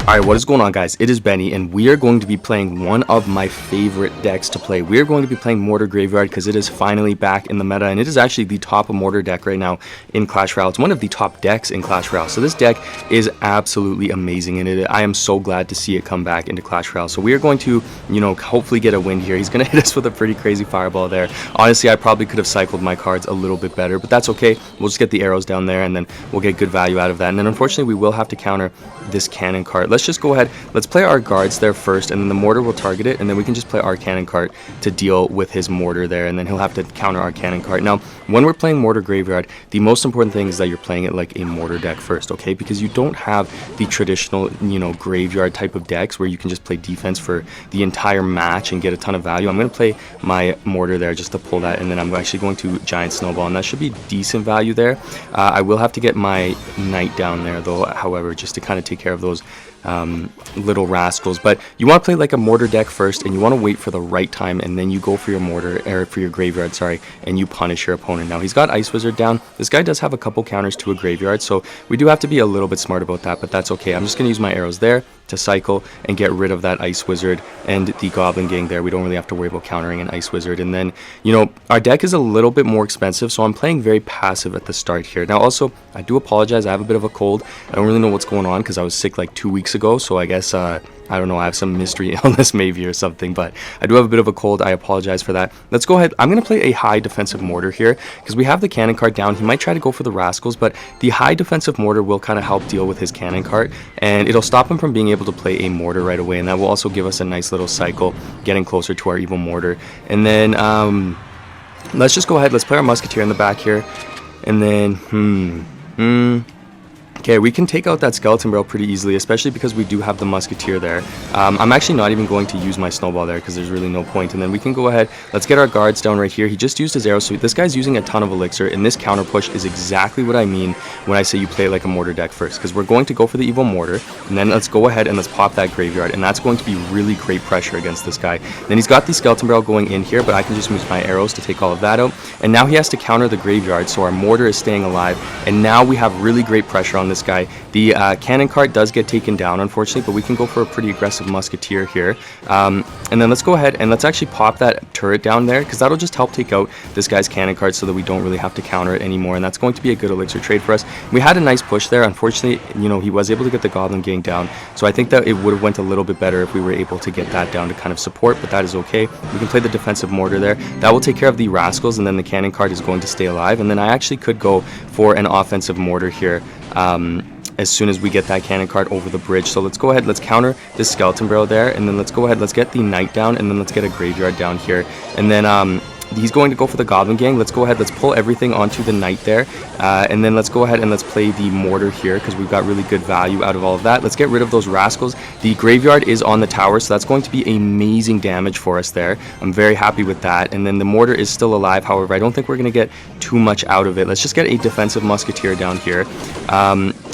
Alright, what is going on, guys? It is Benny, and we are going to be playing one of my favorite decks to play. We are going to be playing Mortar Graveyard because it is finally back in the meta, and it is actually the top Mortar deck right now in Clash Royale. It's one of the top decks in Clash Royale, so this deck is absolutely amazing, and I am so glad to see it come back into Clash Royale. So we are going to, hopefully get a win here. He's going to hit us with a pretty crazy fireball there. Honestly, I probably could have cycled my cards a little bit better, but that's okay. We'll just get the arrows down there, and then we'll get good value out of that. And then, unfortunately, we will have to counter this cannon cart. Let's just go ahead. Let's play our guards there first, and then the mortar will target it, and then we can just play our cannon cart to deal with his mortar there, and then he'll have to counter our cannon cart. Now, when we're playing Mortar Graveyard, the most important thing is that you're playing it like a mortar deck first, okay? Because you don't have the traditional, graveyard type of decks where you can just play defense for the entire match and get a ton of value. I'm going to play my mortar there just to pull that, and then I'm actually going to giant snowball, and that should be decent value there. I will have to get my knight down there, though, however, just to kind of take care of those little rascals. But you want to play like a mortar deck first, and you want to wait for the right time, and then you go for your mortar, or for your graveyard, sorry, and you punish your opponent. Now, he's got Ice Wizard down. This guy does have a couple counters to a graveyard, so we do have to be a little bit smart about that, but that's okay. I'm just going to use my arrows there to cycle and get rid of that Ice Wizard and the Goblin Gang there. We don't really have to worry about countering an Ice Wizard. And then, our deck is a little bit more expensive, so I'm playing very passive at the start here. Now, also, I do apologize. I have a bit of a cold. I don't really know what's going on because I was sick like 2 weeks ago, so I guess I don't know, I have some mystery illness maybe or something, but I do have a bit of a cold. I apologize for that. Let's go ahead. I'm going to play a high defensive mortar here because we have the cannon cart down. He might try to go for the rascals, but the high defensive mortar will kind of help deal with his cannon cart, and it'll stop him from being able to play a mortar right away, and that will also give us a nice little cycle getting closer to our evil mortar. And then let's just go ahead. Let's play our musketeer in the back here, and then okay, we can take out that skeleton barrel pretty easily, especially because we do have the musketeer there. I'm actually not even going to use my snowball there because there's really no point. And then we can go ahead. Let's get our guards down right here. He just used his arrow, so this guy's using a ton of elixir, and this counter push is exactly what I mean when I say you play it like a mortar deck first, because we're going to go for the evil mortar, and then let's go ahead and let's pop that graveyard, and that's going to be really great pressure against this guy. Then he's got the skeleton barrel going in here, but I can just use my arrows to take all of that out, and now he has to counter the graveyard, so our mortar is staying alive, and now we have really great pressure on this guy. The cannon cart does get taken down, unfortunately, but we can go for a pretty aggressive musketeer here. And then let's go ahead and let's actually pop that turret down there, because that'll just help take out this guy's cannon cart so that we don't really have to counter it anymore, and that's going to be a good elixir trade for us. We had a nice push there. Unfortunately, he was able to get the Goblin Gang down, so I think that it would have went a little bit better if we were able to get that down to kind of support, but that is okay. We can play the defensive mortar there. That will take care of the rascals, and then the cannon cart is going to stay alive, and then I actually could go for an offensive mortar here as soon as we get that cannon cart over the bridge. So let's go ahead, let's counter this skeleton barrel there, and then let's go ahead, let's get the knight down, and then let's get a graveyard down here, and then he's going to go for the Goblin Gang. Let's go ahead, let's pull everything onto the knight there, and then let's go ahead and let's play the mortar here because we've got really good value out of all of that. Let's get rid of those rascals. The graveyard is on the tower, so that's going to be amazing damage for us there. I'm very happy with that. And then the mortar is still alive. However, I don't think we're going to get too much out of it. Let's just get a defensive musketeer down here,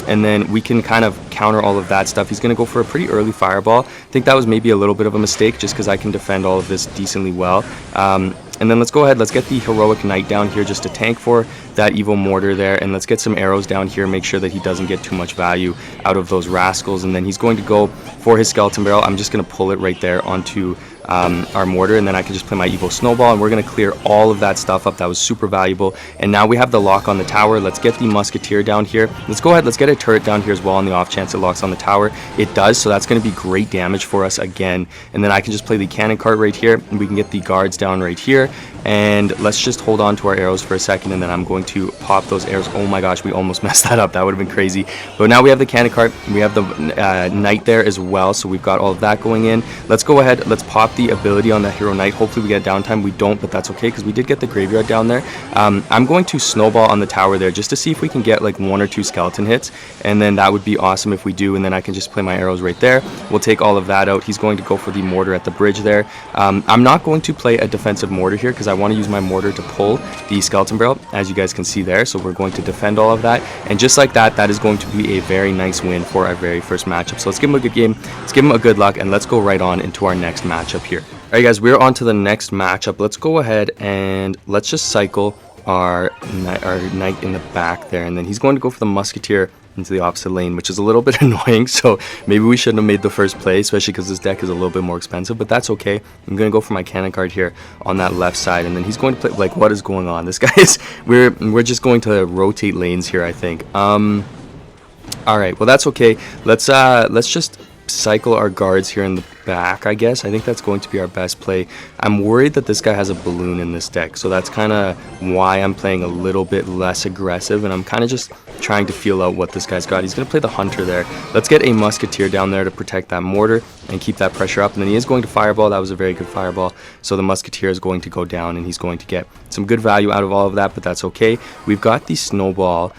and then we can kind of counter all of that stuff. He's going to go for a pretty early fireball. I think that was maybe a little bit of a mistake just because I can defend all of this decently well. And then let's go ahead, let's get the heroic knight down here just to tank for that evil mortar there, and let's get some arrows down here, make sure that he doesn't get too much value out of those rascals. And then he's going to go for his skeleton barrel. I'm just going to pull it right there onto our mortar, and then I can just play my evil snowball, and we're going to clear all of that stuff up. That was super valuable. And now we have the lock on the tower. Let's get the musketeer down here. Let's go ahead, let's get a turret down here as well on the off chance it locks on the tower. It does, so that's going to be great damage for us again. And then I can just play the cannon cart right here, and we can get the guards down right here. And let's just hold on to our arrows for a second, and then I'm going to pop those arrows. Oh my gosh, we almost messed that up. That would have been crazy. But now we have the cannon cart, we have the knight there as well, so we've got all of that going in. Let's go ahead, let's pop the ability on the hero knight. Hopefully we get downtime. We don't, but that's okay because we did get the graveyard down there. I'm going to snowball on the tower there just to see if we can get like 1 or 2 skeleton hits, and then that would be awesome if we do, and then I can just play my arrows right there. We'll take all of that out. He's going to go for the mortar at the bridge there. I'm not going to play a defensive mortar here because I want to use my mortar to pull the skeleton barrel, as you guys can see there. So we're going to defend all of that, and just like that, that is going to be a very nice win for our very first matchup. So let's give him a good game, let's give him a good luck, and let's go right on into our next matchup here. Alright guys, we're on to the next matchup. Let's go ahead and let's just cycle our knight in the back there, and then he's going to go for the musketeer into the opposite lane, which is a little bit annoying. So maybe we shouldn't have made the first play, especially because this deck is a little bit more expensive, but that's okay. I'm going to go for my cannon card here on that left side, and then he's going to play, like, what is going on? This guy is, we're just going to rotate lanes here, I think. All right, well, that's okay. Let's just cycle our guards here in the back, I guess. I think that's going to be our best play. I'm worried that this guy has a balloon in this deck, so that's kind of why I'm playing a little bit less aggressive, and I'm kind of just trying to feel out what this guy's got. He's going to play the hunter there. Let's get a musketeer down there to protect that mortar and keep that pressure up, and then he is going to fireball. That was a very good fireball, so the musketeer is going to go down, and he's going to get some good value out of all of that, but that's okay. We've got the snowball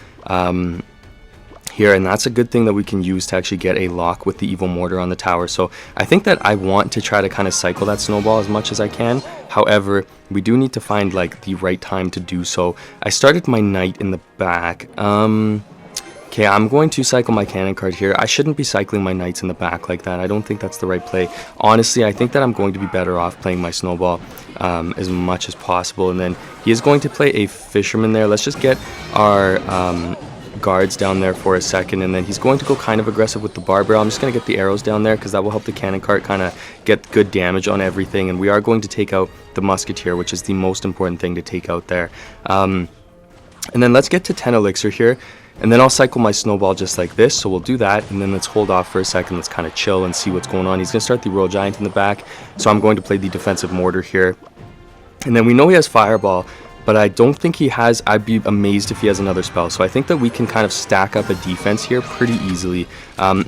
here, and that's a good thing that we can use to actually get a lock with the evil mortar on the tower. So I think that I want to try to kind of cycle that snowball as much as I can. However, we do need to find like the right time to do so. I started my knight in the back. Okay, I'm going to cycle my cannon card here. I shouldn't be cycling my knights in the back like that. I don't think that's the right play. Honestly, I think that I'm going to be better off playing my snowball as much as possible. And then he is going to play a fisherman there. Let's just get our guards down there for a second, and then he's going to go kind of aggressive with the barbell. I'm just going to get the arrows down there because that will help the cannon cart kind of get good damage on everything, and we are going to take out the musketeer, which is the most important thing to take out there. And then let's get to 10 elixir here, and then I'll cycle my snowball just like this. So we'll do that, and then let's hold off for a second. Let's kind of chill and see what's going on. He's going to start the Royale Giant in the back, so I'm going to play the defensive mortar here, and then we know he has fireball, but I don't think he has. I'd be amazed if he has another spell. So I think that we can kind of stack up a defense here pretty easily.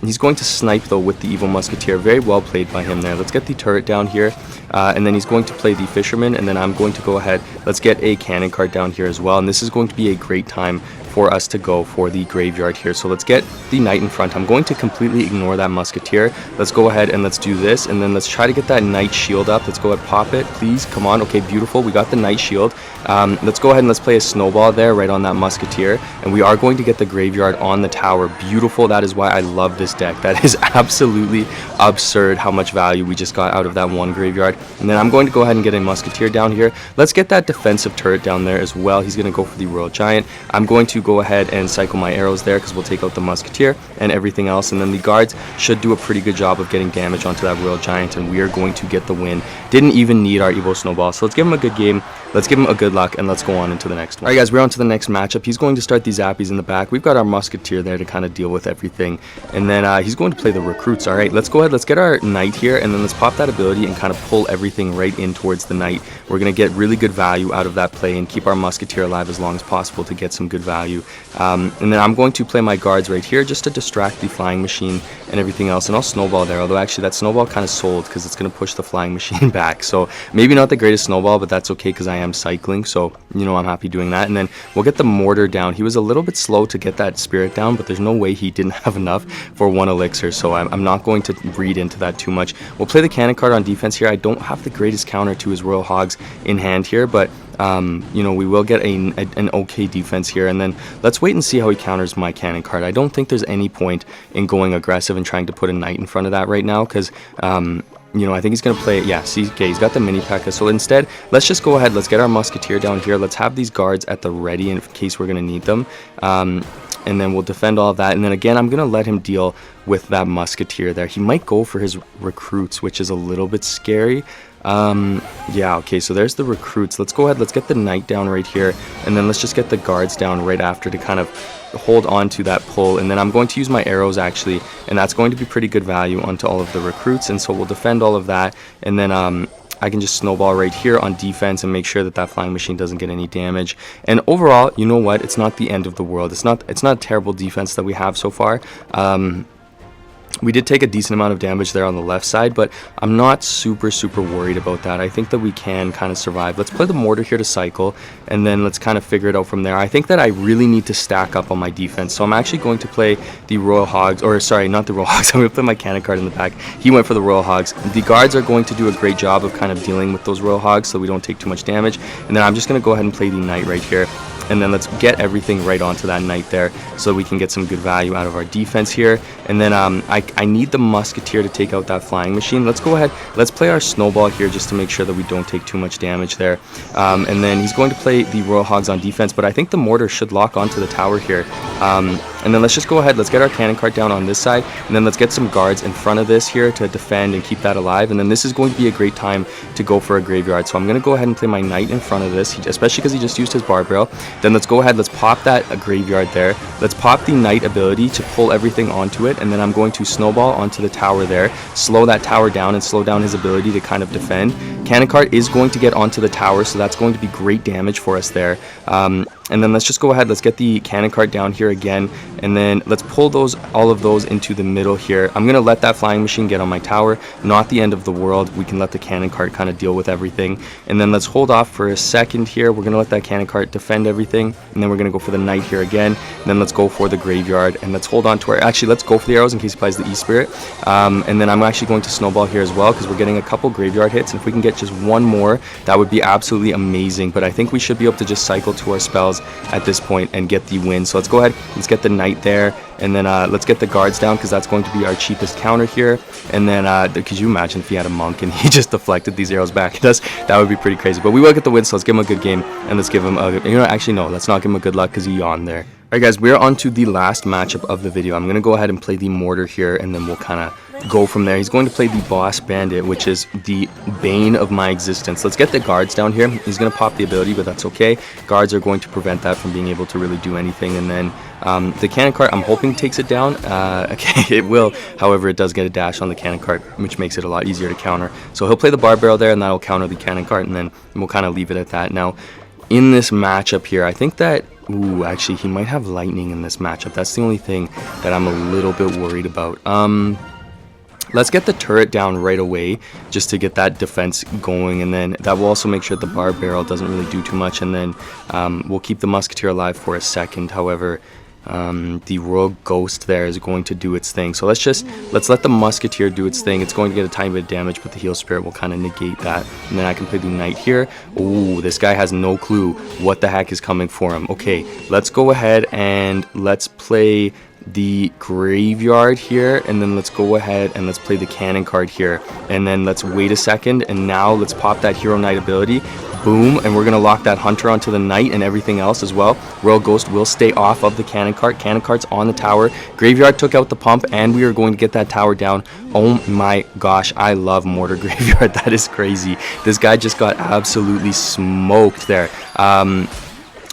He's going to snipe, though, with the evil musketeer. Very well played by him there. Let's get the turret down here. And then he's going to play the fisherman. And then I'm going to go ahead. Let's get a cannon card down here as well. And this is going to be a great time for us to go for the graveyard here. So let's get the knight in front. I'm going to completely ignore that musketeer. Let's go ahead and let's do this, and then let's try to get that knight shield up. Let's go ahead, pop it, please. Come on. Okay, beautiful. We got the knight shield. Let's go ahead and let's play a snowball there right on that musketeer, and we are going to get the graveyard on the tower. Beautiful. That is why I love this deck. That is absolutely absurd how much value we just got out of that one graveyard. And then I'm going to go ahead and get a musketeer down here. Let's get that defensive turret down there as well. He's going to go for the Royale Giant. I'm going to go ahead and cycle my arrows there because we'll take out the musketeer and everything else, and then the guards should do a pretty good job of getting damage onto that Royale Giant, and we are going to get the win. Didn't even need our evil snowball, so let's give him a good game. Let's give him a good luck, and let's go on into the next one. Alright guys, we're on to the next matchup. He's going to start the zappies in the back. We've got our musketeer there to kind of deal with everything, and then he's going to play the recruits. Alright, let's go ahead, let's get our knight here, and then let's pop that ability and kind of pull everything right in towards the knight. We're going to get really good value out of that play and keep our musketeer alive as long as possible to get some good value. And then I'm going to play my guards right here just to distract the flying machine and everything else, and I'll snowball there, although actually that snowball kind of sold because it's going to push the flying machine back. So maybe not the greatest snowball, but that's okay because I am cycling, so you know I'm happy doing that. And then we'll get the mortar down. He was a little bit slow to get that spirit down, but there's no way he didn't have enough for one elixir, so I'm not going to read into that too much. We'll play the cannon card on defense here. I don't have the greatest counter to his Royal Hogs in hand here, but you know, we will get an okay defense here, and then let's wait and see how he counters my cannon card. I don't think there's any point in going aggressive and trying to put a knight in front of that right now, because you know, I think he's going to play it. Yeah, see, okay, he's got the mini P.E.K.K.A. So instead, let's just go ahead. Let's get our musketeer down here. Let's have these guards at the ready in case we're going to need them. And then we'll defend all of that. And then again, I'm going to let him deal with that musketeer there. He might go for his recruits, which is a little bit scary. Yeah, okay, so there's the recruits. Let's go ahead. Let's get the knight down right here. And then let's just get the guards down right after to kind of hold on to that pull, and then I'm going to use my arrows actually, and that's going to be pretty good value onto all of the recruits, and so we'll defend all of that, and then I can just snowball right here on defense and make sure that that flying machine doesn't get any damage. And overall, you know what, it's not the end of the world. It's not a terrible defense that we have so far. We did take a decent amount of damage there on the left side, but I'm not super worried about that. I think that we can kind of survive. Let's play the mortar here to cycle, and then let's kind of figure it out from there. I think that I really need to stack up on my defense, so I'm actually going to play the Royal Hogs, or sorry, not the Royal Hogs. I'm going to play my cannon card in the back. He went for the Royal Hogs. The guards are going to do a great job of kind of dealing with those Royal Hogs so we don't take too much damage, and then I'm just going to go ahead and play the knight right here. And then let's get everything right onto that knight there so we can get some good value out of our defense here. And then I need the musketeer to take out that flying machine. Let's go ahead. Let's play our snowball here just to make sure that we don't take too much damage there. And then he's going to play the Royal Hogs on defense, but I think the mortar should lock onto the tower here. And then let's just go ahead, let's get our cannon cart down on this side, and then let's get some guards in front of this here to defend and keep that alive. And then this is going to be a great time to go for a graveyard. So I'm going to go ahead and play my knight in front of this, especially because he just used his bar barrel. Then let's go ahead, let's pop that graveyard there. Let's pop the knight ability to pull everything onto it, and then I'm going to snowball onto the tower there, slow that tower down and slow down his ability to kind of defend. Cannon cart is going to get onto the tower, so that's going to be great damage for us there. And then let's just go ahead, let's get the cannon cart down here again, and then let's pull all of those into the middle here. I'm going to let that flying machine get on my tower, not the end of the world. We can let the cannon cart kind of deal with everything. And then let's hold off for a second here. We're going to let that cannon cart defend everything, and then we're going to go for the knight here again. And then let's go for the graveyard, and let's hold on to actually, let's go for the arrows in case he plays the E-Spirit. And then I'm actually going to snowball here as well, because we're getting a couple graveyard hits, and if we can get just one more, that would be absolutely amazing. But I think we should be able to just cycle to our spells at this point and get the win. So let's go ahead, let's get the knight there, and then let's get the guards down, because that's going to be our cheapest counter here. And then could you imagine if he had a monk and he just deflected these arrows back at us? That would be pretty crazy. But we will get the win, so let's give him a good game, and let's give him a, actually no, let's not give him a good luck, because he yawned there. Alright guys, we're on to the last matchup of the video. I'm going to go ahead and play the Mortar here, and then we'll kind of go from there. He's going to play the Boss Bandit, which is the bane of my existence. Let's get the guards down here. He's going to pop the ability, but that's okay. Guards are going to prevent that from being able to really do anything. And then the cannon cart, I'm hoping takes it down. Okay, it will. However, it does get a dash on the cannon cart, which makes it a lot easier to counter. So he'll play the bar barrel there, and that'll counter the cannon cart, and then we'll kind of leave it at that. Now, in this matchup here, I think that, ooh, actually, he might have lightning in this matchup. That's the only thing that I'm a little bit worried about. Let's get the turret down right away, just to get that defense going, and then that will also make sure the bar barrel doesn't really do too much, and then we'll keep the musketeer alive for a second. However, the Royal Ghost there is going to do its thing, so let's let the musketeer do its thing. It's going to get a tiny bit of damage, but the heal spirit will kind of negate that, and then I can play the knight here. Ooh, this guy has no clue what the heck is coming for him. Okay, let's go ahead and let's play the graveyard here, and then let's go ahead and let's play the cannon card here, and then let's wait a second, and now let's pop that hero knight ability. Boom, and we're gonna lock that hunter onto the knight and everything else as well. Royal Ghost will stay off of the cannon cart. Cannon cart's on the tower. Graveyard took out the pump, and we are going to get that tower down. Oh my gosh, I love Mortar Graveyard. That is crazy. This guy just got absolutely smoked there.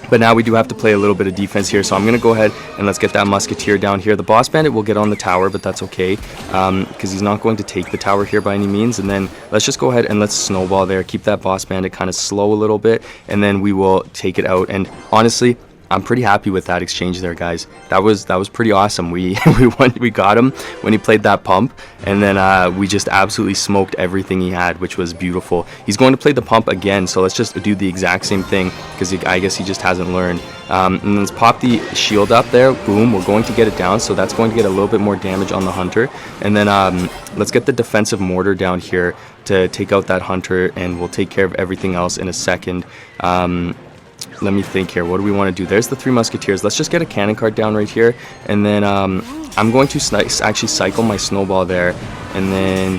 But now we do have to play a little bit of defense here, so I'm going to go ahead and let's get that musketeer down here. The Boss Bandit will get on the tower, but that's okay, because he's not going to take the tower here by any means. And then let's just go ahead and let's snowball there, keep that Boss Bandit kind of slow a little bit, and then we will take it out. And honestly, I'm pretty happy with that exchange there, guys. That was pretty awesome. We got him when he played that pump, and then we just absolutely smoked everything he had, which was beautiful. He's going to play the pump again, so let's just do the exact same thing, because I guess he just hasn't learned. And then let's pop the shield up there. Boom, we're going to get it down, so that's going to get a little bit more damage on the hunter. And then let's get the defensive mortar down here to take out that hunter, and we'll take care of everything else in a second. Let me think here. What do we want to do? There's the 3 musketeers. Let's just get a cannon cart down right here, and then I'm going to actually cycle my snowball there, and then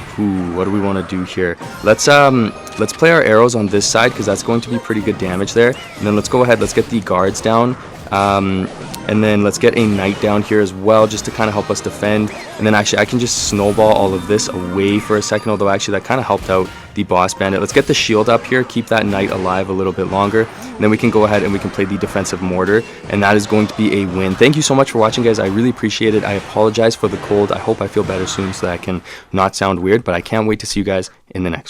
what do we want to do here? Let's play our arrows on this side, because that's going to be pretty good damage there. And then let's go ahead. Let's get the guards down. And then let's get a knight down here as well, just to kind of help us defend. And then actually I can just snowball all of this away for a second, although actually that kind of helped out the Boss Bandit. Let's get the shield up here, keep that knight alive a little bit longer, and then we can go ahead and we can play the defensive mortar, and that is going to be a win. Thank you so much for watching, guys. I really appreciate it. I apologize for the cold. I hope I feel better soon so that I can not sound weird, but I can't wait to see you guys in the next one.